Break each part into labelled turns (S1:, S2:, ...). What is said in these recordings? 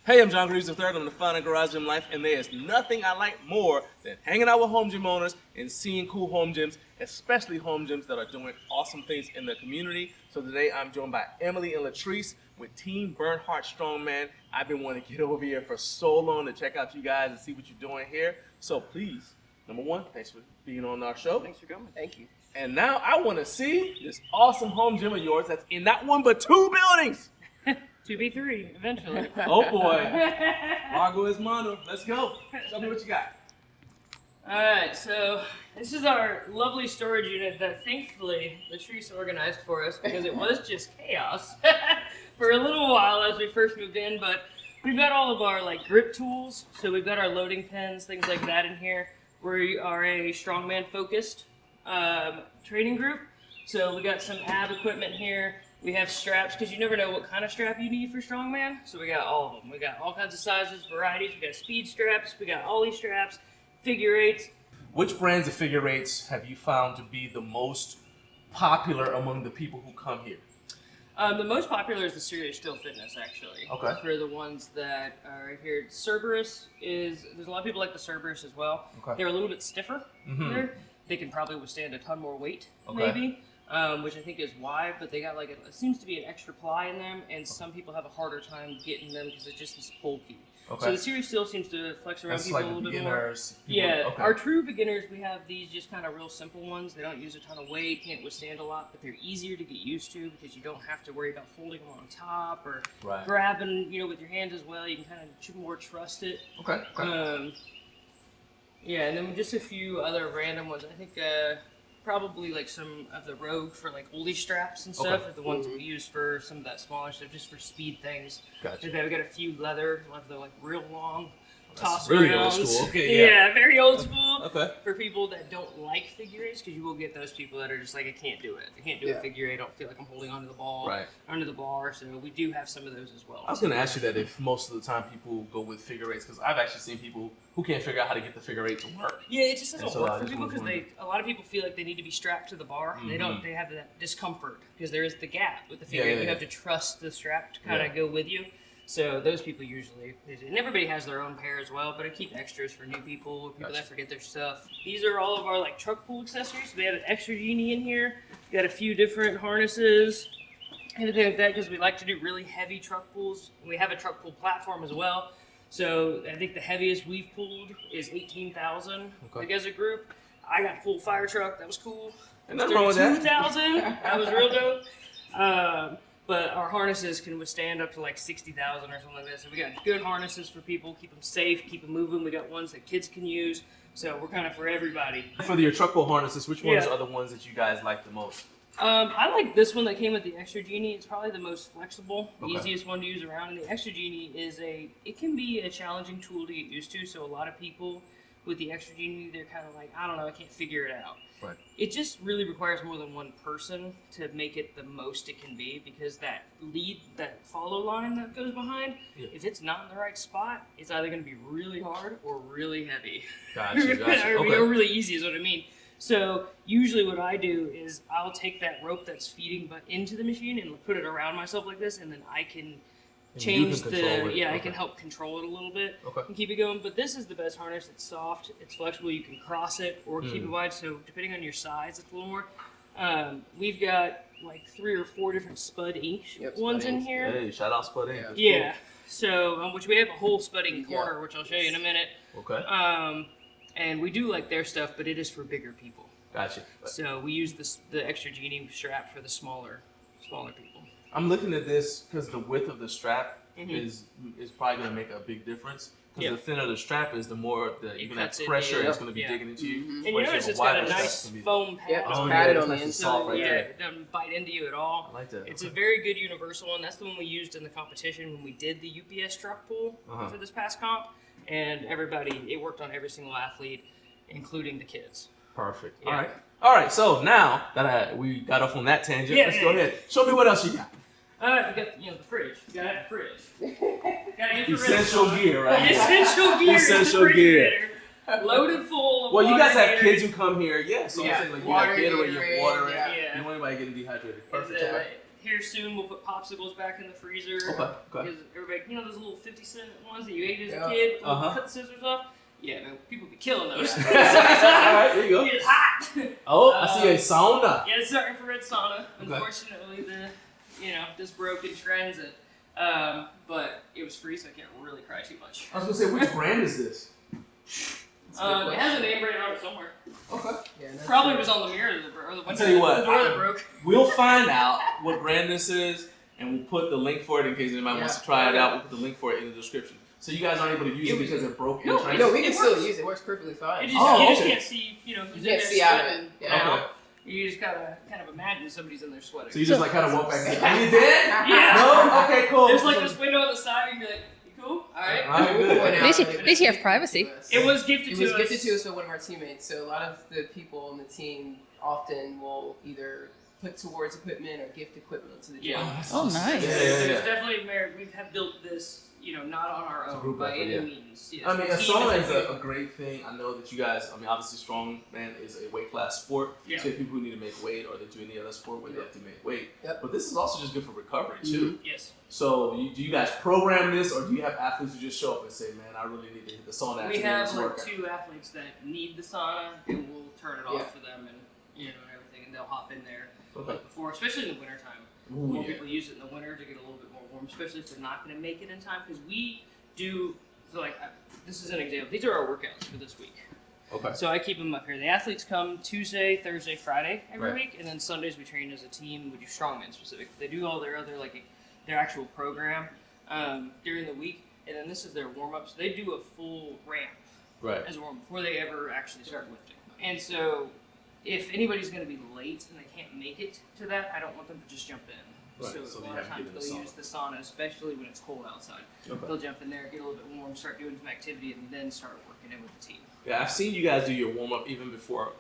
S1: Hey, I'm John Greaves III. I'm the founder of Garage Gym Life, and there is nothing I like more than hanging out with home gym owners and seeing cool home gyms, especially home gyms that are doing awesome things in the community. So today I'm joined by Emily and Latrice with Team Bernhardt Strongman. I've been wanting to get over here for so long to check out you guys and see what you're doing here. So please, number one, thanks for being on our show.
S2: Thanks for coming. Thank you.
S1: And now I want to see this awesome home gym of yours that's in not one but two buildings.
S3: 2B3 eventually.
S1: Oh boy. Largo is mono. Let's go. Tell me what you got.
S3: Alright, so this is our lovely storage unit that thankfully Latrice organized for us because it was just chaos for a little while as we first moved in, but we've got all of our like grip tools, so we've got our loading pens, things like that in here. We are a strongman focused training group, so we got some ab equipment here. We have straps, because you never know what kind of strap you need for strongman. So we got all of them. We got all kinds of sizes, varieties. We got speed straps. We got ollie straps, figure eights.
S1: Which brands of figure eights have you found to be the most popular among the people who come here?
S3: The most popular is the Serious Still Fitness, actually.
S1: Okay.
S3: For the ones that are right here. Cerberus is, there's a lot of people like the Cerberus as well.
S1: Okay.
S3: They're a little bit stiffer there. They can probably withstand a ton more weight,
S1: Okay.
S3: maybe. Which I think is why, but they got like, it seems to be an extra ply in them, and some people have a harder time getting them because it's just this bulky.
S1: Okay.
S3: So the Series Still seems to flex around
S1: That's
S3: people
S1: like
S3: a
S1: the
S3: little bit more.
S1: beginners.
S3: Yeah,
S1: Okay.
S3: our true beginners, we have these just kind of real simple ones. They don't use a ton of weight, can't withstand a lot, but they're easier to get used to because you don't have to worry about folding them on top or
S1: Right.
S3: grabbing, with your hands as well. You can kind of more trust it.
S1: Okay.
S3: Yeah, and then just a few other random ones. I think probably like some of the Rogue for like ollie straps and stuff
S1: Okay.
S3: are the ones we use for some of that smaller stuff, just for speed things.
S1: Gotcha.
S3: And then we got a few leather, ones that are like real long.
S1: That's
S3: Toss
S1: really
S3: arounds.
S1: old school. Okay,
S3: Yeah, very old school.
S1: Okay.
S3: For people that don't like figure eights, because you will get those people that are just like, I can't do it. I can't do a figure eight. I don't feel like I'm holding onto the ball,
S1: Right.
S3: onto the bar. So we do have some of those as well.
S1: I was going to ask you that if most of the time people go with figure eights, because I've actually seen people who can't figure out how to get the figure eight to work.
S3: Yeah, it just doesn't
S1: And so I
S3: work for
S1: just
S3: people
S1: was
S3: because a lot of people feel like they need to be strapped to the bar. They don't. They have that discomfort because there is the gap with the figure eight. You have to trust the strap to kind of go with you. So those people usually, and everybody has their own pair as well, but I keep extras for new people, people that forget their stuff. These are all of our like truck pull accessories. We have an extra Genie in here. We got a few different harnesses, anything like that, because we like to do really heavy truck pulls. We have a truck pull platform as well. So I think the heaviest we've pulled is 18,000 like as a group. I got to pull fire truck. That was cool.
S1: And nothing wrong with that.
S3: 2,000. That was real dope. But our harnesses can withstand up to like 60,000 or something like that. So we got good harnesses for people, keep them safe, keep them moving. We got ones that kids can use. So we're kind of for everybody.
S1: For your truck pull harnesses, which ones are the ones that you guys like the most?
S3: I like this one that came with the Extra Genie. It's probably the most flexible, easiest one to use around. And the Extra Genie it can be a challenging tool to get used to. So a lot of people with the Extra Genie, they're kind of like, I don't know, I can't figure it out.
S1: Right.
S3: It just really requires more than one person to make it the most it can be, because that follow line that goes behind, if it's not in the right spot, it's either going to be really hard or really heavy.
S1: Gotcha.
S3: Or really easy is what I mean. So usually what I do is I'll take that rope that's feeding into the machine and put it around myself like this, and then I can change I can help control it a little bit and keep it going. But this is the best harness. It's soft, it's flexible, you can cross it or keep it wide, so depending on your size it's a little more. We've got like 3 or 4 different Spud Inc. ones in here.
S1: Hey, shout out Spud Inc.
S3: Yeah, so which we have a whole Spudding corner, which I'll show you in a minute.
S1: Okay.
S3: And we do like their stuff, but it is for bigger people.
S1: Gotcha.
S3: So we use the Extra Genie strap for the smaller people.
S1: I'm looking at this because the width of the strap is probably going to make a big difference. Because the thinner the strap is, the more you're going to have pressure it's going to be digging into you.
S3: And you notice it's got a nice foam pad.
S2: Yeah, it's padded on the
S1: inside.
S2: inside.
S3: It doesn't bite into you at all.
S1: I like that.
S3: It's a very good universal one. That's the one we used in the competition when we did the UPS truck pull for this past comp. And it worked on every single athlete, inclling the kids.
S1: Perfect. Yeah. All right. So now that we got off on that tangent, let's go ahead. Show me what else you got.
S3: We got the fridge. You gotta have a fridge.
S1: Essential gear, right?
S3: Essential gear.
S1: Essential gear.
S3: Loaded full of
S1: Well, you guys have
S3: water.
S1: kids who come here, so I'm saying like you have Gatorade, you have water,
S3: Yeah.
S1: you don't want anybody getting dehydrated. Perfect.
S3: here soon we'll put popsicles back in the freezer.
S1: Okay.
S3: Because everybody, those little 50-cent ones that you ate as a kid, cut the scissors off. Yeah, man, people be killing those.
S1: All right, there you go.
S3: It's hot.
S1: Oh, I see a sauna.
S3: Yeah, it's our infrared sauna.
S1: Okay.
S3: Unfortunately, this broke in transit. But it was free, so I can't really cry too much.
S1: I was gonna say, which brand is this?
S3: It has a name brand on it somewhere.
S1: Okay.
S3: Yeah, probably was on the mirror or the
S1: I'll tell you what,
S3: the door that broke.
S1: We'll find out what brand this is, and we'll put the link for it in case anybody wants to try it out. We'll put the link for it in the description. So you guys aren't able to use it because it broke in transit?
S2: No, we can still use it. It works perfectly fine.
S3: You just can't see,
S2: you can't see out of it.
S1: Yeah. Okay.
S3: You just gotta kind of imagine somebody's in there sweating.
S1: So you just like kind of walk back and say, are you dead?
S3: Yeah.
S1: No? Okay, cool.
S3: There's like this window on the side, and you're like, you cool? Alright.
S4: At least you have privacy.
S3: It was gifted to us.
S2: It was gifted to us by one of our teammates. So a lot of the people on the team often will either put towards equipment or gift equipment to the gym.
S4: Oh, nice.
S1: Yeah.
S3: It's definitely we have built this, not on our own by any means. Yes.
S1: I mean, a sauna is a great thing. I know that you guys, obviously Strongman is a weight class sport.
S3: Yeah.
S1: So if people who need to make weight or they do any other sport where they have to make weight.
S2: Yep.
S1: But this is also just good for recovery too.
S3: Yes.
S1: So do you guys program this, or do you have athletes who just show up and say, man, I really need to hit the sauna?
S3: We have like 2 athletes that need the sauna, and we'll turn it off for them and everything, and they'll hop in there like before, especially in the wintertime. More people use it in the winter to get a little bit more warm, especially if they're not going to make it in time, because we do, this is an example. These are our workouts for this week.
S1: Okay.
S3: So I keep them up here. The athletes come Tuesday, Thursday, Friday every week, and then Sundays we train as a team. We do Strongman specific. They do all their other, their actual program during the week, and then this is their warm-up. So they do a full ramp as a warm before they ever actually start lifting. And so if anybody's going to be late and they can't make it to that, I don't want them to just jump in.
S1: Right.
S3: So a lot of times they'll use the sauna, especially when it's cold outside.
S1: Okay.
S3: They'll jump in there, get a little bit warm, start doing some activity, and then start working in with the team.
S1: Yeah, I've seen you guys do your warm up even before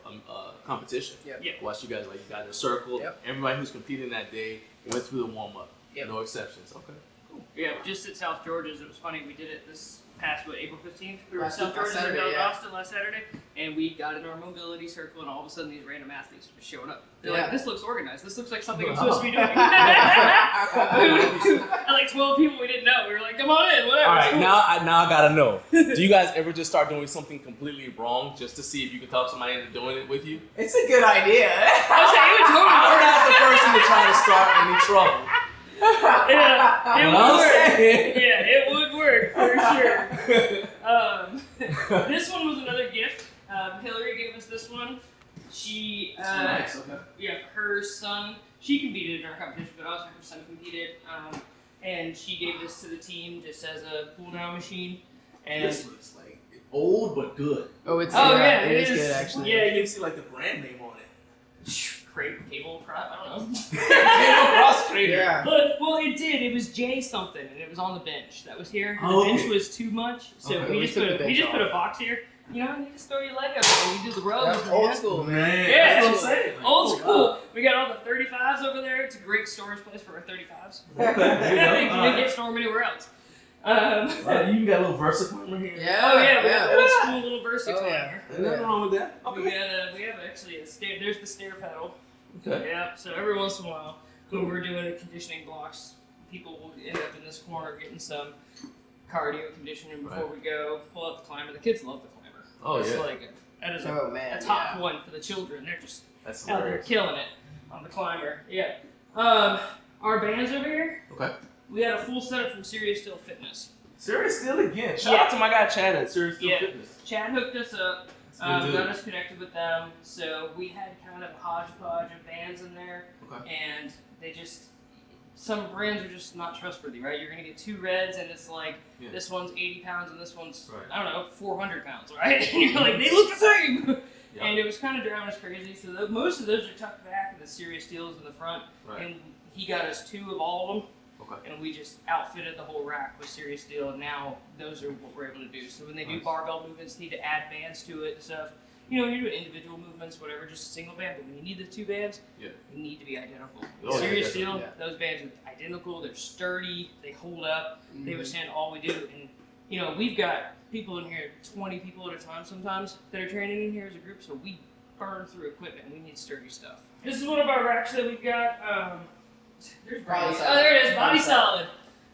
S1: competition.
S2: Yep.
S1: Watch you guys you got in a circle.
S2: Yep.
S1: Everybody who's competing that day went through the warm up.
S2: Yep.
S1: No exceptions. Okay. Cool.
S3: Yeah, just at South George's, it was funny. We did it this past April 15th. We were at
S2: Last
S3: South George's in
S2: Saturday,
S3: Austin last Saturday, and we got in our mobility circle, and all of a sudden these random athletes just showed up. They're like, "This looks organized. This looks like something I'm supposed to be doing." Like 12 people we didn't know. We were like, "Come on in, whatever."
S1: All right, now I gotta know. Do you guys ever just start doing something completely wrong just to see if you can talk somebody into doing it with you?
S2: It's a good idea.
S1: I'm not the person to try to start any trouble.
S3: Yeah, it would work. Yeah, it would work for sure. This one was another gift. Hillary gave us this one. She,
S1: nice. Okay.
S3: Yeah, her son. She competed in our competition, but also her son competed. And she gave this to the team just as a pull down machine. And
S1: this looks like old but good.
S2: It is good actually.
S3: Yeah,
S1: you can see the brand name on it.
S3: Cable prop, I don't know.
S1: Cable cross trainer.
S2: Yeah.
S3: Well, it did. It was J something, and it was on the bench. That was here. The bench was too much, so we just put a box here. You just throw your leg up and you do the rows.
S2: Old school, man.
S3: Yeah,
S1: that's what I'm saying.
S3: Old school. We got all the 35s over there. It's a great storage place for our 35s.
S1: Okay.
S3: You can't store them anywhere else.
S1: You got a little Versa climber here.
S3: Yeah. We have an old school little Versa climber.
S1: There's nothing wrong with that. Okay.
S3: We have actually a stair. There's the stair pedal.
S1: Okay.
S3: Yeah. So every once in a while, when we're doing the conditioning blocks, people will end up in this corner getting some cardio conditioning before we go. Pull out the climber. The kids love the climber.
S1: Oh,
S3: it's
S1: yeah.
S3: That is
S2: a
S3: top one for the children. They're just
S1: That's
S3: out there killing it on the climber. Yeah. Our bands over here.
S1: Okay.
S3: We had a full setup from Serious Still Fitness.
S1: Serious Still again. Shout out to my guy Chad at Serious Still Fitness.
S3: Chad hooked us up. Got us connected with them. So we had kind of a hodgepodge of bands in there.
S1: Okay.
S3: And they just, some brands are just not trustworthy, right? You're going to get 2 reds and it's like, this one's 80 pounds and this one's, I don't know, 400 pounds, right? And you're like, they look the same! Yep. And it was kind of driving us crazy. So most of those are tucked back and the Serious Steel's in the front. Right. And he got us 2 of all of them. Okay. And we just outfitted the whole rack with Serious Steel, and now those are what we're able to do. So when they do barbell movements, need to add bands to it and stuff. You're doing individual movements, whatever, just a single band, but when you need the 2 bands, they need to be identical. Serious Steel, those bands are identical, they're sturdy, they hold up, they withstand all we do. And, we've got people in here, 20 people at a time sometimes, that are training in here as a group, so we burn through equipment, we need sturdy stuff. This is one of our racks that we've got. There's
S2: Body
S3: Brady.
S2: Solid.
S3: Oh, there it is. Body Solid.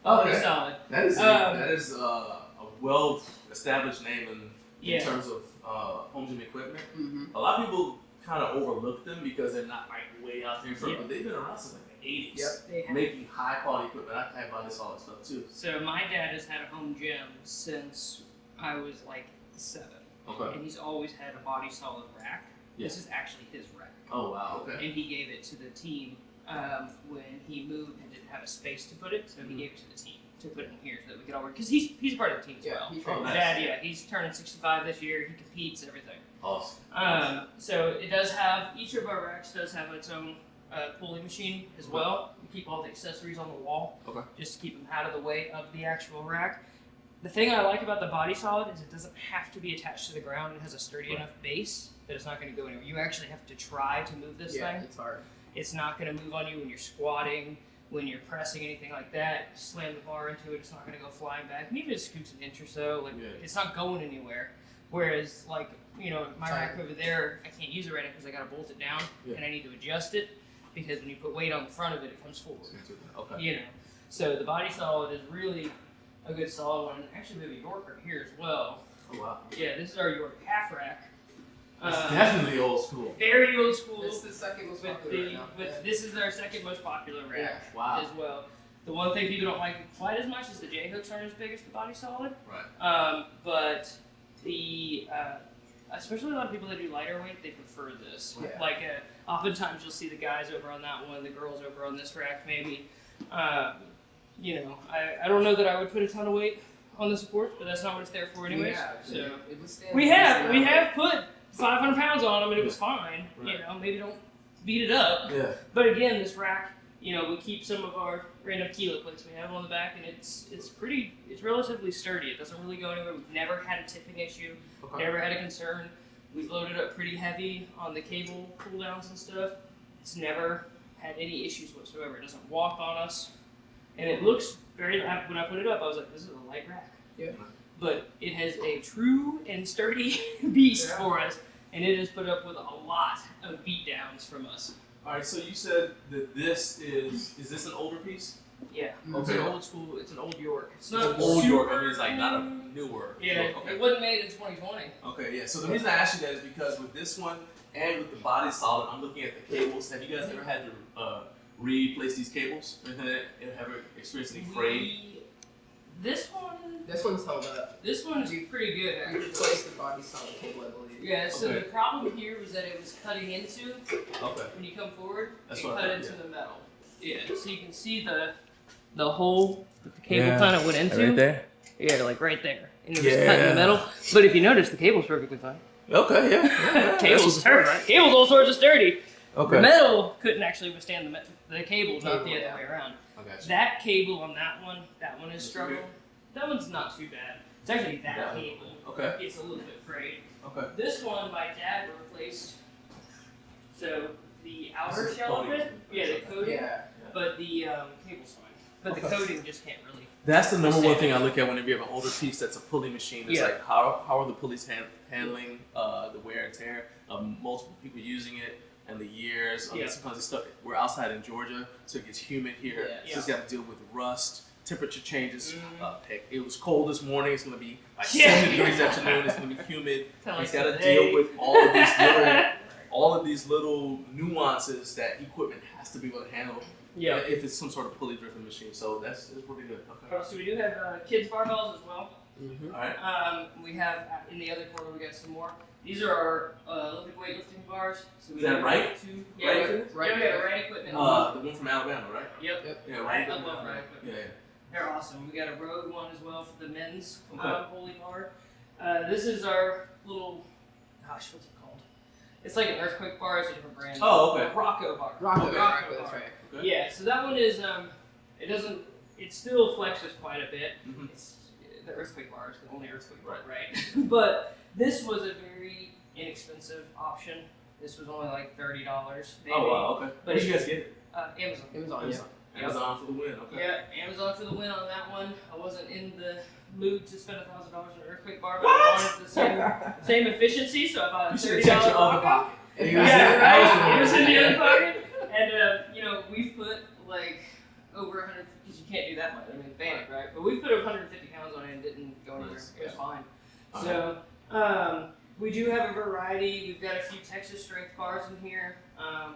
S3: Body
S1: Okay.
S3: Solid.
S1: That is that is a well established name in terms of home gym equipment.
S2: Mm-hmm.
S1: A lot of people kind of overlook them because they're not like way out there in front,
S3: Yeah.
S1: but they've been around since like the 80s.
S2: Yep.
S3: They have.
S1: Making high quality equipment. I have Body Solid stuff too.
S3: So my dad has had a home gym since I was like 7.
S1: Okay.
S3: And he's always had a Body Solid rack.
S1: Yeah.
S3: This is actually his rack.
S1: Oh wow. Okay.
S3: And he gave it to the team when he moved and didn't have a space to put it, so he gave it to the team to put it in here so that we could all work. Because he's part of the team as well.
S2: He
S1: Oh,
S2: trains.
S1: nice.
S3: Dad, yeah, he's turning 65 this year. He competes, everything.
S1: Awesome.
S3: So it does have, each of our racks does have its own pulley machine as well. We keep all the accessories on the wall,
S1: Okay.
S3: just to keep them out of the way of the actual rack. The thing I like about the Body Solid is it doesn't have to be attached to the ground. It has a sturdy enough base that it's not going to go anywhere. You actually have to try to move this
S2: Yeah,
S3: thing.
S2: it's hard.
S3: It's not going to move on you when you're squatting, when you're pressing, anything like that. Slam the bar into it, it's not going to go flying back. And even if it scoots an inch or so, like it's not going anywhere. Whereas, like, you know, my rack over there, I can't use it right now because I got to bolt it down and I need to adjust it because when you put weight on the front of it, it comes forward.
S1: Okay.
S3: You know, so the Body Solid is really a good solid one. Actually, we have a York right here as well.
S1: Oh wow.
S3: Yeah, this is our York half rack.
S1: It's definitely old school.
S3: Very old school.
S2: It's the second most
S3: With
S2: popular right
S3: the
S2: now.
S3: with this is our second most popular rack
S2: Yeah.
S1: Wow.
S3: as well. The one thing people don't like quite as much is the J hooks aren't as big as the Body Solid.
S1: Right.
S3: But the especially a lot of people that do lighter weight, they prefer this.
S2: Yeah.
S3: Like oftentimes you'll see the guys over on that one, the girls over on this rack maybe. You know, I don't know that I would put a ton of weight on the supports, but that's not what it's there for anyways. So
S2: it withstands
S3: we
S2: the
S3: have put 500 pounds on them and it was fine.
S1: Right.
S3: You know, maybe don't beat it up.
S1: Yeah.
S3: But again, this rack, you know, we keep some of our random kilo plates we have on the back, and it's relatively sturdy. It doesn't really go anywhere. We've never had a tipping issue.
S1: Okay.
S3: Never had a concern. We've loaded up pretty heavy on the cable pull downs and stuff. It's never had any issues whatsoever. It doesn't walk on us, and it looks very. When I put it up, I was like, "This is a light rack."
S2: Yeah.
S3: But it has a true and sturdy beast for us, and it has put up with a lot of beat downs from us.
S1: All right. So you said that this is this an older piece?
S3: Yeah,
S2: Mhm.
S3: it's an old school. It's an old York. It's not
S1: Old
S3: super-
S1: York. I mean, it's like not a newer.
S3: Yeah,
S1: Okay.
S3: it wasn't made in 2020.
S1: Okay. Yeah. So the reason I asked you that is because with this one and with the Body Solid, I'm looking at the cables. Have you guys ever had to replace these cables? Or ever experienced any fraying?
S3: This one
S2: This one's held up.
S3: is pretty good
S2: We
S3: actually.
S2: replaced the Body Solid cable, I believe.
S3: Yeah, so
S1: Okay.
S3: the problem here was that it was cutting into,
S1: Okay.
S3: when you come forward,
S1: That's
S3: it
S1: what I
S3: cut
S1: thought,
S3: into
S1: yeah.
S3: the metal. Yeah, so you can see the hole that the cable
S1: Yeah.
S3: kind of went into.
S1: Right there.
S3: Yeah, like right there. And it was cut in the metal. But if you notice, the cable's perfectly fine.
S1: Okay. Yeah.
S3: Cable's cable's all sorts of sturdy.
S1: Okay.
S3: The metal couldn't actually withstand the cable, not the other way around.
S1: I got you.
S3: That cable on that one is struggling. That one's not too bad. It's actually that cable.
S1: Okay.
S3: It's a little bit frayed.
S1: Okay.
S3: This one my dad replaced. So the outer
S1: This is
S3: shell of
S1: coating.
S3: it, yeah, the coating,
S2: Yeah.
S3: but the cable's fine. But the
S1: Okay.
S3: coating just can't really.
S1: That's the number one thing I look at whenever you have an older piece that's a pulley machine. It's
S3: Yeah.
S1: like how are the pulleys handling the wear and tear of multiple people using it and the years.
S3: Yeah.
S1: Sometimes it's stuff. We're outside in Georgia, so it gets humid here.
S2: Yeah.
S1: So it's got to deal with rust, temperature changes.
S3: Mhm.
S1: Heck, it was cold this morning. It's gonna be like
S3: Yeah.
S1: 70 degrees this afternoon. It's gonna be humid.
S3: Kinda
S1: It's
S3: like
S1: got to
S3: today.
S1: deal with all of these little nuances that equipment has to be able to handle.
S3: Yeah.
S1: If it's some sort of pulley driven machine, so that's pretty good. Okay.
S3: So we do have kids barbells as well.
S2: Mm-hmm.
S1: All right.
S3: We have in the other corner we got some more. These are our Olympic weightlifting bars. So we
S1: Is that
S3: have
S1: right?
S3: Two,
S1: Right?
S3: yeah,
S2: Right.
S3: we have right equipment.
S1: The one from Alabama, right?
S3: Yep.
S1: Yeah,
S3: I
S1: right.
S3: love right equipment.
S1: Yeah.
S3: They're awesome. We got a road one as well for the men's
S1: Okay.
S3: holy bar. This is our little, what's it called? It's like an earthquake bar. It's a different brand.
S1: Oh, okay.
S3: Rocco bar.
S2: Rocco,
S1: Okay.
S2: that's right.
S1: Okay.
S3: Yeah. So that one is it still flexes quite a bit.
S1: Mhm.
S3: It's the earthquake bar is the only earthquake bar,
S1: Right.
S3: right? But this was a very inexpensive option. This was only like $30. Maybe.
S1: Oh wow. Okay.
S3: But
S1: Where'd you guys get it?
S3: Amazon.
S2: Amazon, yeah.
S1: Amazon for the win. Okay.
S3: Yeah, Amazon for the win on that one. I wasn't in the mood to spend $1,000 on an earthquake bar, but
S1: What?
S3: I wanted the same efficiency, so I bought a
S1: You should
S3: $30
S1: have checked your other
S3: Rocco.
S1: pocket.
S3: Yeah, right. It was in the other pocket, and we've put like over 100 because you can't do that much. I mean, ban it, right? But we've put 150 pounds on it and didn't go anywhere.
S1: Nice.
S3: It was fine.
S1: Okay.
S3: So we do have a variety. We've got a few Texas strength bars in here.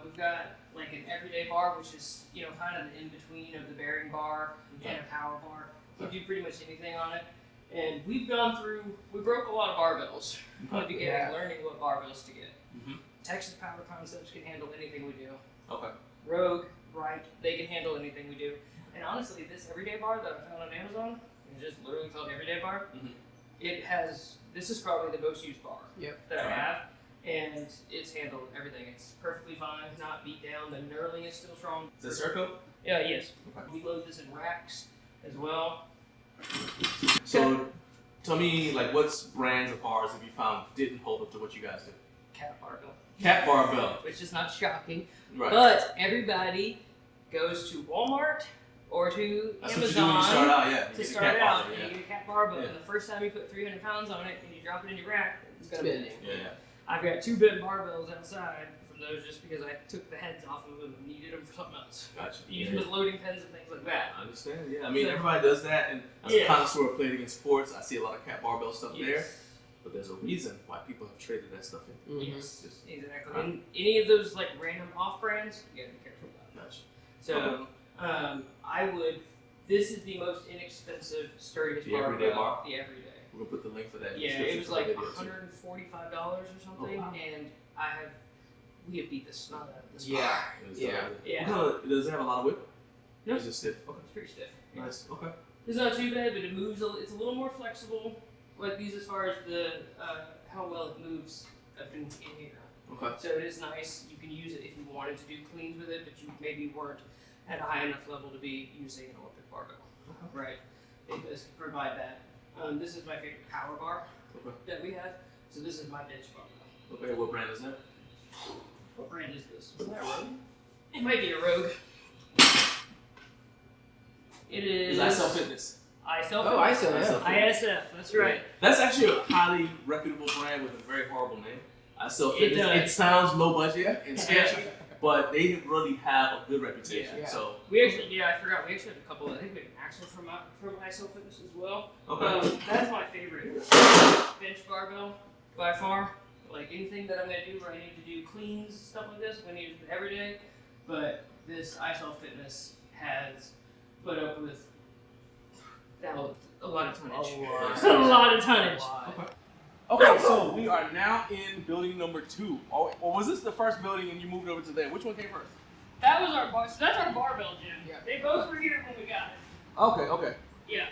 S3: We've got like an everyday bar, which is kind of the in between of the bearing bar and a power bar. You can do pretty much anything on it. And we broke a lot of barbells at the beginning, learning what barbells to get.
S1: Mm-hmm.
S3: Texas Power Concepts can handle anything we do.
S1: Okay.
S3: Rogue, right, they can handle anything we do. And honestly, this everyday bar that I found on Amazon, it's just literally called Everyday Bar.
S1: Mm-hmm.
S3: This is probably the most used bar that I
S1: Right.
S3: have. And it's handled everything. It's perfectly fine, not beat down. The knurling is still strong.
S1: Is that Circus?
S3: Yeah, yes.
S1: Okay.
S3: We load this in racks as well.
S1: So, tell me, like, what brands of bars have you found didn't hold up to what you guys do?
S3: Cat barbell.
S1: Cat barbell.
S3: Which is not shocking.
S1: Right.
S3: But everybody goes to Walmart or to
S1: That's
S3: Amazon
S1: what you do when you start out, yeah.
S3: to
S1: You get a
S3: start
S1: cat
S3: out,
S1: barbell,
S3: and you get a cat barbell.
S1: Yeah.
S3: And the first time you put 300 pounds on it and you drop it in your rack, it's gonna
S2: Spinning.
S3: bend.
S1: Yeah.
S3: I've got 2 bent barbells outside from those just because I took the heads off of them and needed them for something else.
S1: Gotcha.
S3: Use them as loading pens and things like that.
S1: I understand, yeah. I mean, everybody does that, and as a connoisseur of played against sports, I see a lot of cat barbell stuff there. But there's a reason why people have traded that stuff in.
S3: Yes,
S1: Just-
S3: exactly. And any of those like random off brands, you gotta be careful about.
S1: Gotcha.
S3: So, this is the most inexpensive, sturdiest
S1: The everyday
S3: barbell.
S1: bar?
S3: The everyday.
S1: We're gonna put the link for that in the
S3: Yeah,
S1: description
S3: it was
S1: for
S3: like
S1: the video, too.
S3: $145 or something,
S1: Oh, wow.
S3: and we have beat the snot out of this
S2: Yeah.
S3: bar.
S1: It was,
S2: Yeah.
S3: Yeah.
S1: Does it have a lot of whip?
S3: No.
S1: Is it stiff? Okay.
S3: It's pretty stiff.
S1: Nice. Okay.
S3: It's not too bad, but it moves. It's a little more flexible, like these as far as the how well it moves up in here.
S1: Okay.
S3: So it is nice. You can use it if you wanted to do cleans with it, but you maybe weren't at a high enough level to be using an Olympic barbell. Right. It does provide that. This is my favorite power bar that we have. So this is my bench barbell.
S1: Okay. What brand is that?
S3: What brand is this? Is that a Rogue? It might be a Rogue. It is.
S1: It's ISF Fitness.
S3: ISF.
S2: Oh, ISF.
S3: ISF. That's right.
S1: That's actually a highly reputable brand with a very horrible name. ISF
S3: It
S1: Fitness.
S3: does.
S1: It sounds low budget and sketchy, but they really have a good reputation.
S2: Yeah.
S1: So.
S3: We actually, I forgot. We actually had a couple. I think we had an Axel from ISO Fitness as well.
S1: Okay.
S3: That's my favorite bench barbell by far. Like anything that I'm gonna do where I need to do cleans, stuff like this, I'm gonna use it every day. But this ISO Fitness has put up with a lot of tonnage. A lot of tonnage.
S1: Okay, so we are now in building number 2. Or was this the first building and you moved over to there? Which one came first?
S3: That was our bar. So that's our barbell gym.
S2: Yeah.
S3: They both were here when we got it.
S1: Okay.
S3: Yeah.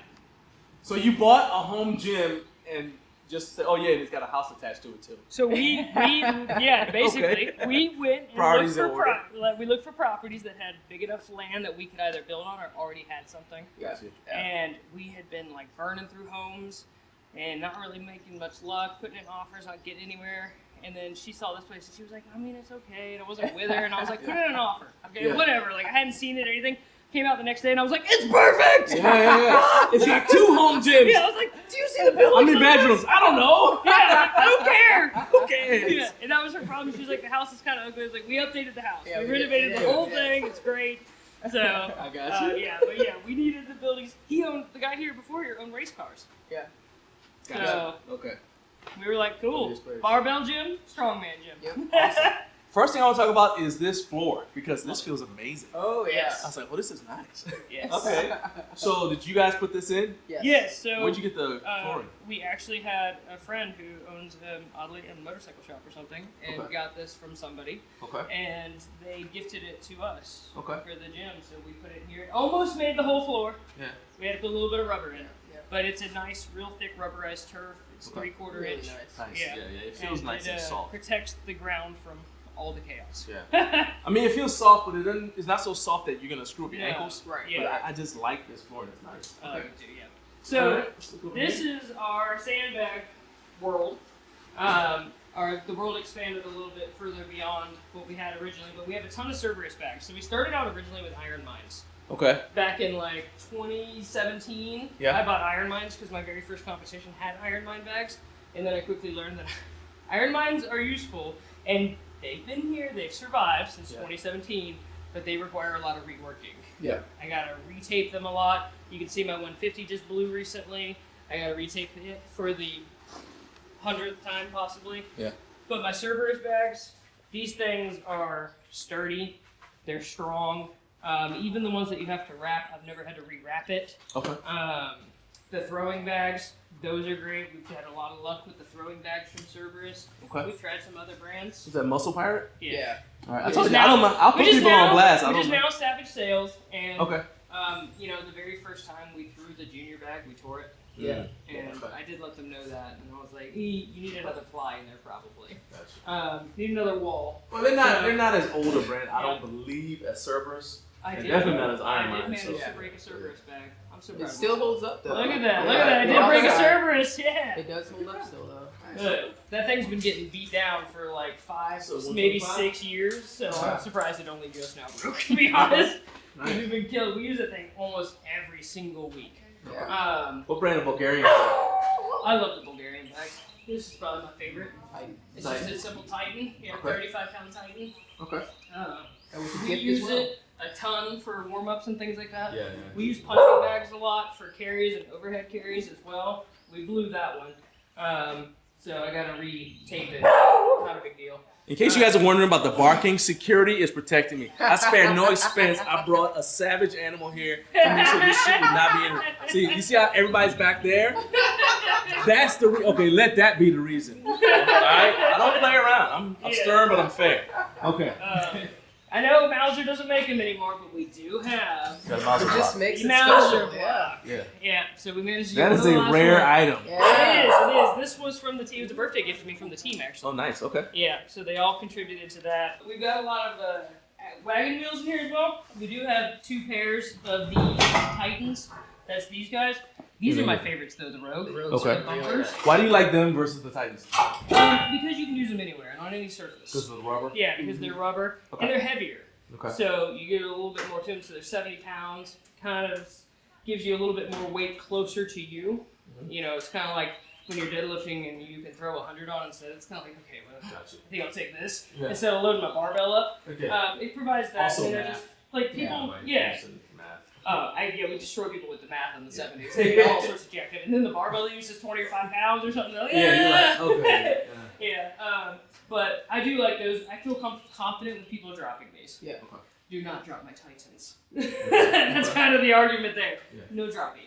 S1: So you bought a home gym and just said, oh yeah, and it's got a house attached to it too.
S3: So we basically we went and
S1: Priorities in
S3: looked
S1: order.
S3: we looked for properties that had big enough land that we could either build on or already had something.
S1: Gotcha.
S3: And we had been like burning through homes and not really making much luck, putting in offers, not getting anywhere. And then she saw this place and she was like, I mean, it's okay. And I wasn't with her and I was like, put in an offer. Okay,
S1: Yeah.
S3: whatever. Like I hadn't seen it or anything. Came out the next day and I was like, it's perfect!
S1: Yeah. It's got 2 home gyms.
S3: Yeah, I was like, do you see the building?
S1: How many bedrooms? I don't know.
S3: Yeah, I don't care.
S1: Who cares?
S3: Yeah, and that was her problem. She was like, the house is kind of ugly. I was like, we updated the house.
S2: Yeah,
S3: we
S2: we
S3: renovated
S2: did.
S3: the whole
S2: Yeah.
S3: thing. It's great. So,
S1: I got you.
S3: we needed the buildings. The guy here before here owned race cars.
S2: Yeah.
S3: So,
S1: Okay.
S3: we were like, cool.
S1: Yes, please.
S3: Barbell gym, strongman gym.
S2: Yep.
S1: First thing I want to talk about is this floor because this feels amazing.
S2: Oh, yeah.
S1: I was like, well, this is nice.
S3: Yes.
S1: Okay. So did you guys put this in?
S2: Yes.
S3: Yes, so
S1: Where'd you get the flooring?
S3: we actually had a friend who owns, oddly, a motorcycle shop or something, and
S1: Okay.
S3: got this from somebody.
S1: Okay.
S3: And they gifted it to us
S1: Okay.
S3: for the gym, so we put it here. Almost made the whole floor.
S1: Yeah.
S3: We had to put a little bit of rubber in it,
S2: Yeah.
S3: but it's a nice, real thick rubberized turf. It's
S1: Okay.
S3: 3/4
S2: Really
S3: inch.
S2: nice.
S1: Nice.
S3: Yeah.
S1: Yeah. It feels
S3: And
S1: nice
S3: it,
S1: and soft.
S3: protects the ground from all the chaos.
S1: Yeah. I mean, it feels soft, but it's not so soft that you're gonna screw up your
S3: No.
S1: ankles.
S2: Right.
S3: Yeah.
S1: But I just like this floor. It's nice.
S3: Me too, yeah. So
S1: Alright, let's look over
S3: this
S1: here.
S3: is our sandbag world. The world expanded a little bit further beyond what we had originally, but we have a ton of Cerberus bags. So we started out originally with Iron Mines.
S1: Okay.
S3: Back in like 2017,
S1: Yeah.
S3: I bought Iron Mines because my very first competition had Iron Mine bags, and then I quickly learned that Iron Mines are useful, and they've been here, they've survived since
S1: Yeah.
S3: 2017, but they require a lot of reworking.
S1: Yeah.
S3: I gotta retape them a lot. You can see my 150 just blew recently. I gotta retape it for the 100th time possibly.
S1: Yeah.
S3: But my Cerberus bags, these things are sturdy. They're strong. Even the ones that you have to wrap, I've never had to rewrap it.
S1: Okay.
S3: The throwing bags, those are great. We've had a lot of luck with the throwing bags from Cerberus.
S1: Okay.
S3: We've tried some other brands.
S1: Is that Muscle Pirate?
S3: Yeah.
S1: All right. I
S3: We
S1: told
S3: just
S1: you, I don't
S3: now-
S1: mind. I'll
S3: we
S1: put
S3: just
S1: people
S3: now-
S1: on blast. I
S3: We
S1: don't
S3: just
S1: mind.
S3: now Savage Sales, and
S1: Okay.
S3: the very first time we threw the junior bag, we tore it.
S2: Yeah.
S3: And
S1: Okay.
S3: I did let them know that, and I was like, you need another ply in there probably.
S1: Gotcha.
S3: Need another wall.
S1: Well, they're
S3: So-
S1: not as old a brand, I
S3: Yeah.
S1: don't believe, as Cerberus.
S3: I
S1: And
S3: did.
S1: definitely not as Iron
S3: I
S1: Man,
S3: did manage
S1: so-
S3: to break a Cerberus bag. I'm so
S2: It
S3: proud.
S2: still
S3: of myself.
S2: holds up though.
S3: Look at that! Look
S2: Yeah.
S3: at that! I did
S2: Yeah.
S3: break a
S2: Yeah.
S3: Cerberus. Yeah.
S2: It does hold up still though.
S3: Look, that thing's been getting beat down for like 5,
S1: So
S3: maybe
S1: 125?
S3: 6 years. So
S1: Wow.
S3: I'm surprised it only just now broke. To be honest,
S1: Nice.
S3: we've been killed. We use that thing almost every single week.
S2: Yeah.
S1: What brand of Bulgarian is that?
S3: I love the Bulgarian bag. This is probably my favorite. It's
S1: Titan.
S3: just a simple Titan. Yeah,
S1: Okay.
S3: 35-pound Titan.
S1: Okay.
S2: That was a
S3: We
S2: gift as
S3: use
S2: well.
S3: it a ton for warm-ups and things like that.
S1: Yeah.
S3: We use punching bags a lot for carries and overhead carries as well. We blew that one. So I gotta re-tape it. Not a big deal.
S1: In case you guys are wondering about the barking, security is protecting me. I spared no expense. I brought a savage animal here to make sure this shit would not be in. See, you see how everybody's back there? That's the okay. Let that be the reason. All right, I don't play around. I'm stern, but I'm fair. Okay.
S3: I know Mauser doesn't make them anymore, but we do have
S1: Got a mouse
S2: It just makes it
S3: Mauser
S2: special. Yeah.
S1: Yeah.
S3: Yeah, so we managed to
S1: That
S3: get
S1: is
S3: one of
S1: a
S3: the last
S1: rare
S3: ones.
S1: item.
S2: Yeah.
S3: It is. This was from the team. It was a birthday gift to me from the team, actually.
S1: Oh, nice. Okay.
S3: Yeah, so they all contributed to that. We've got a lot of wagon wheels in here as well. We do have 2 pairs of the Titans. That's these guys. These are my favorites, though, the Rogue.
S1: Okay.
S3: The bumpers.
S1: Why do you like them versus the Titans?
S3: Because you can use them anywhere and on any surface.
S1: Because of the rubber.
S3: Yeah, because they're rubber
S1: Okay.
S3: and they're heavier.
S1: Okay.
S3: So you get a little bit more to them. So they're 70 pounds. Kind of gives you a little bit more weight closer to you. You know, it's kind of like when you're deadlifting and you can throw 100 on instead. It's kind of like, okay, well,
S1: Gotcha.
S3: I think I'll take this
S1: Yeah.
S3: instead of loading my barbell up.
S1: Okay.
S3: It provides that.
S1: Also
S3: and they're
S1: math.
S3: just like people,
S1: Yeah.
S3: we destroy people with the math in the 70s. They get all sorts of jacked up. And then the barbell they use is 25 pounds or something. They're like,
S1: Yeah, you're like, okay.
S3: yeah. But I do like those. I feel confident when people are dropping these.
S2: Yeah.
S1: Okay.
S3: Do not drop my Titans. That's kind of the argument there.
S1: Yeah.
S3: No dropping.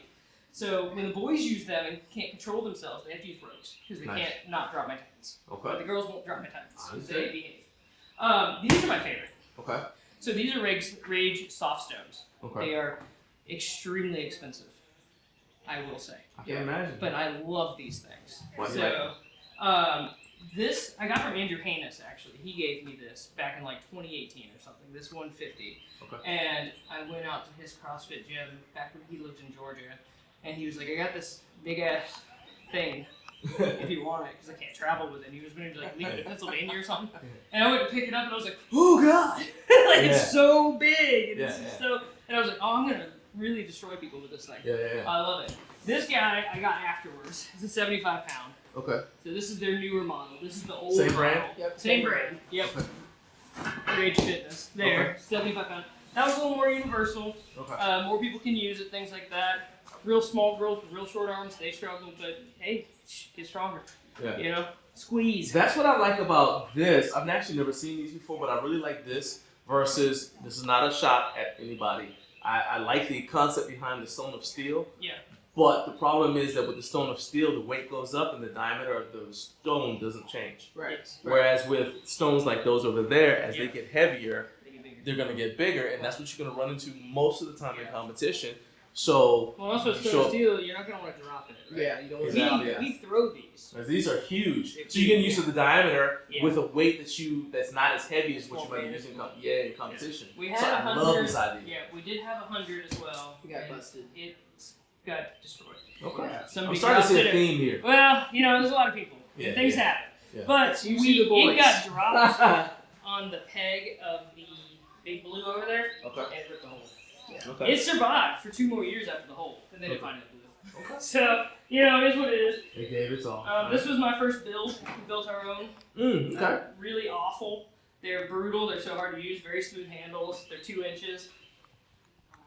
S3: So when the boys use them and can't control themselves, they have to use ropes because they
S1: Nice.
S3: can't not drop my Titans. But the
S1: Okay.
S3: girls won't drop my Titans
S1: I
S3: because
S1: understand.
S3: they behave. These are my favorite.
S1: Okay.
S3: So these are Rage soft stones.
S1: Okay.
S3: They are extremely expensive, I will say.
S1: I can imagine.
S3: But I love these things.
S1: Why do you like
S3: So, this I got from Andrew Haynes actually. He gave me this back in like 2018 or something. This 150.
S1: Okay.
S3: And I went out to his CrossFit gym back when he lived in Georgia, and he was like, "I got this big ass thing if you want it, because I can't travel with it." And he was going to like leave it in Pennsylvania or something. And I went to pick it up, and I was like, "Oh God!" Like
S1: Yeah.
S3: it's so big, and it's
S1: Yeah,
S3: just so. And I was like, "Oh, I'm gonna really destroy people with this thing."
S1: Yeah.
S3: I love it. This guy I got afterwards. It's a 75 pound.
S1: Okay.
S3: So this is their newer model. This is the old
S1: Same
S3: model.
S1: brand?
S2: Yep.
S3: Same brand. Yep. Rage Fitness. There.
S1: Okay.
S3: 75 pound. That was a little more universal.
S1: Okay.
S3: More people can use it. Things like that. Real small girls with real short arms, they struggle, but hey, get stronger.
S1: Yeah.
S3: You know, squeeze.
S1: That's what I like about this. I've actually never seen these before, but I really like this versus, this is not a shot at anybody. I like the concept behind the stone of steel.
S3: Yeah.
S1: But the problem is that with the stone of steel, the weight goes up and the diameter of the stone doesn't change.
S2: Right.
S3: Yes.
S1: Whereas with stones like those over there, as they
S3: Yeah.
S1: get heavier,
S3: They get bigger.
S1: they're going to get bigger, and that's what you're going to run into most of the time in competition. So,
S3: Well, also
S1: Sure.
S3: stone steel, you're not gonna want to drop it. Right?
S2: Yeah, you don't want
S1: Exactly.
S2: to.
S3: We throw these.
S1: as these are huge.
S3: They're
S1: So you get
S3: huge,
S1: used to the diameter
S3: Yeah.
S1: with a weight that's not as heavy as what you
S3: Small
S1: might be
S3: base.
S1: using in competition.
S3: We had
S1: So I
S3: 100.
S1: love this idea.
S3: Yeah, we did have 100 as well.
S2: You got
S3: and
S2: busted.
S3: It got destroyed.
S1: Okay.
S2: Yeah.
S1: I'm
S3: Somebody
S1: starting to see
S3: dropped
S1: a
S3: it.
S1: theme here.
S3: Well, you know, there's a lot of people.
S1: Yeah,
S3: Things
S1: yeah.
S3: happen.
S1: Yeah.
S3: But
S2: You see the boys.
S3: it got dropped on the peg of the big blue over there
S1: Okay.
S3: and it ripped the hole.
S1: Okay.
S3: It survived for 2 more years after the hole, and they didn't
S1: Okay.
S3: find it blue.
S1: Okay.
S3: So, you know, it is what it is.
S1: It gave its all.
S3: This was my first build. We built our own.
S1: Okay.
S3: Really awful. They're brutal. They're so hard to use. Very smooth handles. They're 2 inches.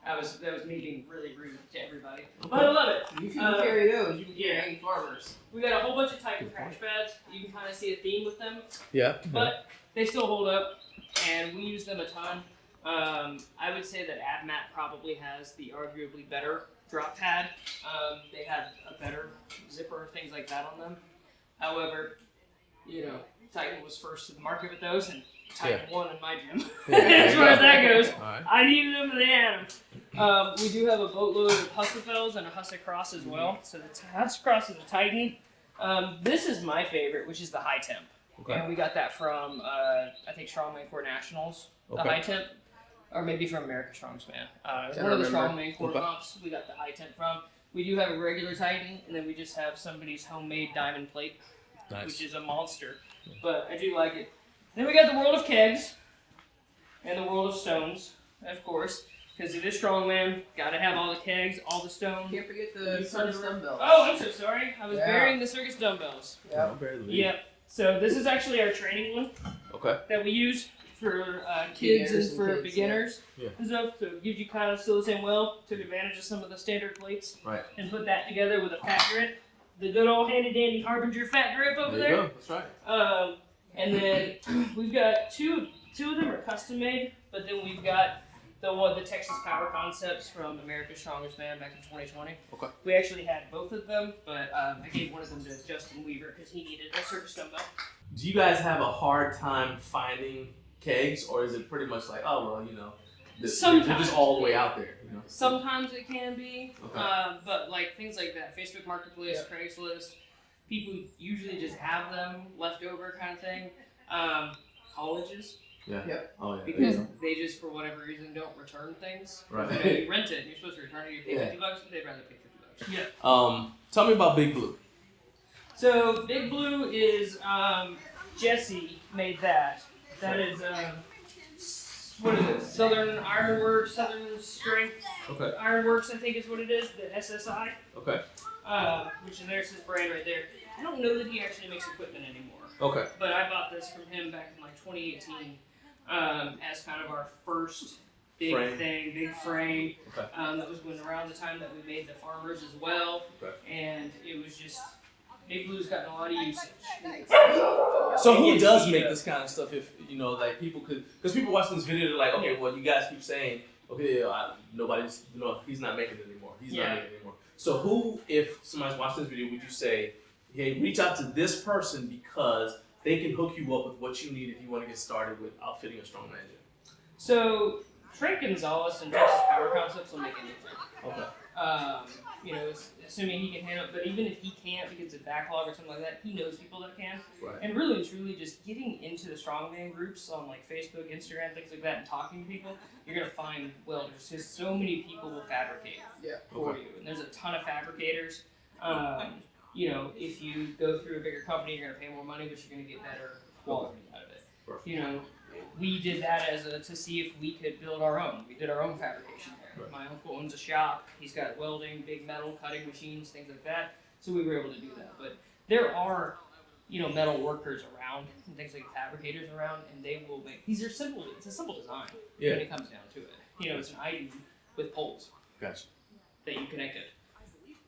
S3: That was me being really rude to everybody. But I love it.
S2: You can carry those. You can carry
S3: yeah.
S2: any farmers.
S3: We got a whole bunch of Titan crash pads. You can kind of see a theme with them.
S1: Yeah.
S3: But they still hold up, and we use them a ton. I would say that AdMat probably has the arguably better drop pad. They have a better zipper, things like that on them. However, you know, Titan was first to the market with those, and Titan won in my gym. As far as that goes,
S1: Right.
S3: I needed them, and they had them. We do have a boatload of Husafells and a Husacross as well. So the Husacross is a Titan. This is my favorite, which is the high temp.
S1: Okay.
S3: And we got that from, I think, Strongman Core Nationals, the high temp. Or maybe from American Strongman. One of the Strongman Core comps we got the high temp from. We do have a regular Titan, and then we just have somebody's homemade diamond plate, which is a monster. But I do like it. Then we got the world of kegs and the world of stones, of course, because it is Strongman. Got to have all the kegs, all the stones.
S2: Can't forget the Circus dumbbells.
S3: Oh, I'm so sorry. I was burying the Circus dumbbells.
S2: Yeah.
S3: Yep. So this is actually our training one that we use for kids and for beginners and stuff. So it gives you kind of still the same took advantage of some of the standard plates and put that together with a fat grip. The good old handy dandy Harbinger fat grip over there.
S1: You go. That's right.
S3: And then we've got two of them are custom made, but then we've got the Texas Power Concepts from America's Strongest Man back in 2020.
S1: Okay.
S3: We actually had both of them, but I gave one of them to Justin Weaver because he needed a circus dumbbell.
S1: Do you guys have a hard time finding kegs, or is it pretty much like, oh well, you know, they're just all the way out there, you know?
S3: Sometimes it can be,
S1: Okay.
S3: but like things like that, Facebook Marketplace, Craigslist, people usually just have them left over kind of thing. Colleges.
S1: Yeah.
S2: Yep.
S1: Oh yeah.
S3: Because they just, for whatever reason, don't return things.
S1: Right.
S3: You know, you rent it, and you're supposed to return it, you pay $50, they'd rather pay $50. Yeah.
S1: Tell me about Big Blue.
S3: So Big Blue is Jesse made that. That is what is it? Southern Ironworks, Southern Strength Ironworks, I think is what it is. The SSI.
S1: Okay.
S3: Which is there's his brand right there. I don't know that he actually makes equipment anymore.
S1: Okay.
S3: But I bought this from him back in like 2018 as kind of our first big frame.
S1: Okay.
S3: That was around the time that we made the farmers as well.
S1: Okay.
S3: And it was just, Big Blue's gotten a lot of usage.
S1: So who does make this kind of stuff? If you know, like people could, because people watching this video, they're like, okay, well, you guys keep saying, okay, nobody's, you know, he's not making it anymore. He's not making it anymore. So who, if somebody's watching this video, would you say, hey, reach out to this person because they can hook you up with what you need if you want to get started with outfitting a strongman gym?
S3: So Frank Gonzalez and Texas Power Concepts will make anything.
S1: Okay.
S3: You know, assuming he can handle it, but even if he can't because of backlog or something like that, he knows people that can.
S1: Right.
S3: And really and truly just getting into the strongman groups on like Facebook, Instagram, things like that, and talking to people, you're going to find welders. Because so many people will fabricate for you. And there's a ton of fabricators. You know, if you go through a bigger company, you're going to pay more money, but you're going to get better quality out of it.
S1: Perfect.
S3: You know, we did that to see if we could build our own. We did our own fabrication there.
S1: Right.
S3: My uncle owns a shop. He's got welding, big metal cutting machines, things like that. So we were able to do that. But there are, you know, metal workers around and things like fabricators around, and they will make. These are simple. It's a simple design when it comes down to it. You know, it's an ID with poles.
S1: Gotcha.
S3: That you connected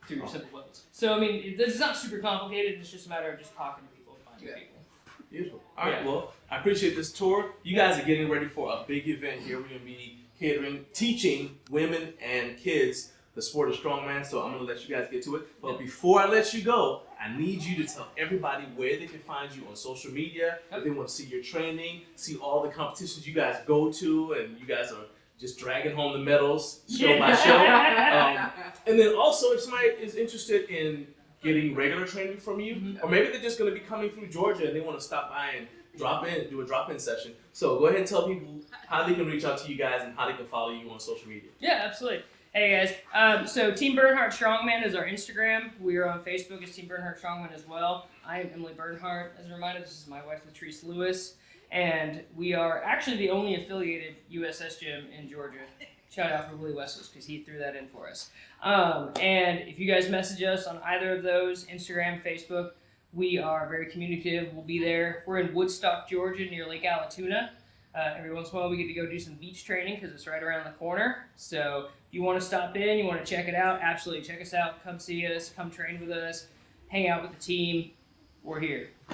S3: through simple welds. So I mean, it's not super complicated. It's just a matter of just talking to people and finding people.
S1: Beautiful. All right. Well, I appreciate this tour. You guys are getting ready for a big event here. We're gonna be catering, teaching women and kids the sport of strongman. So I'm gonna let you guys get to it. But before I let you go, I need you to tell everybody where they can find you on social media. If they want to see your training, see all the competitions you guys go to, and you guys are just dragging home the medals show by show. And then also, if somebody is interested in getting regular training from you, or maybe they're just going to be coming through Georgia and they want to stop by and do a drop-in session. So go ahead and tell people how they can reach out to you guys and how they can follow you on social media.
S3: Yeah, absolutely. Hey guys, so Team Bernhardt Strongman is our Instagram. We are on Facebook as Team Bernhardt Strongman as well. I am Emily Bernhardt. As a reminder, this is my wife, Latrice Lewis, and we are actually the only affiliated USS gym in Georgia. Shout out for Willie Wessels because he threw that in for us. And if you guys message us on either of those, Instagram, Facebook, we are very communicative. We'll be there. We're in Woodstock, Georgia, near Lake Allatoona. Every once in a while, we get to go do some beach training because it's right around the corner. So if you want to stop in, you want to check it out, absolutely check us out. Come see us, come train with us, hang out with the team. We're here.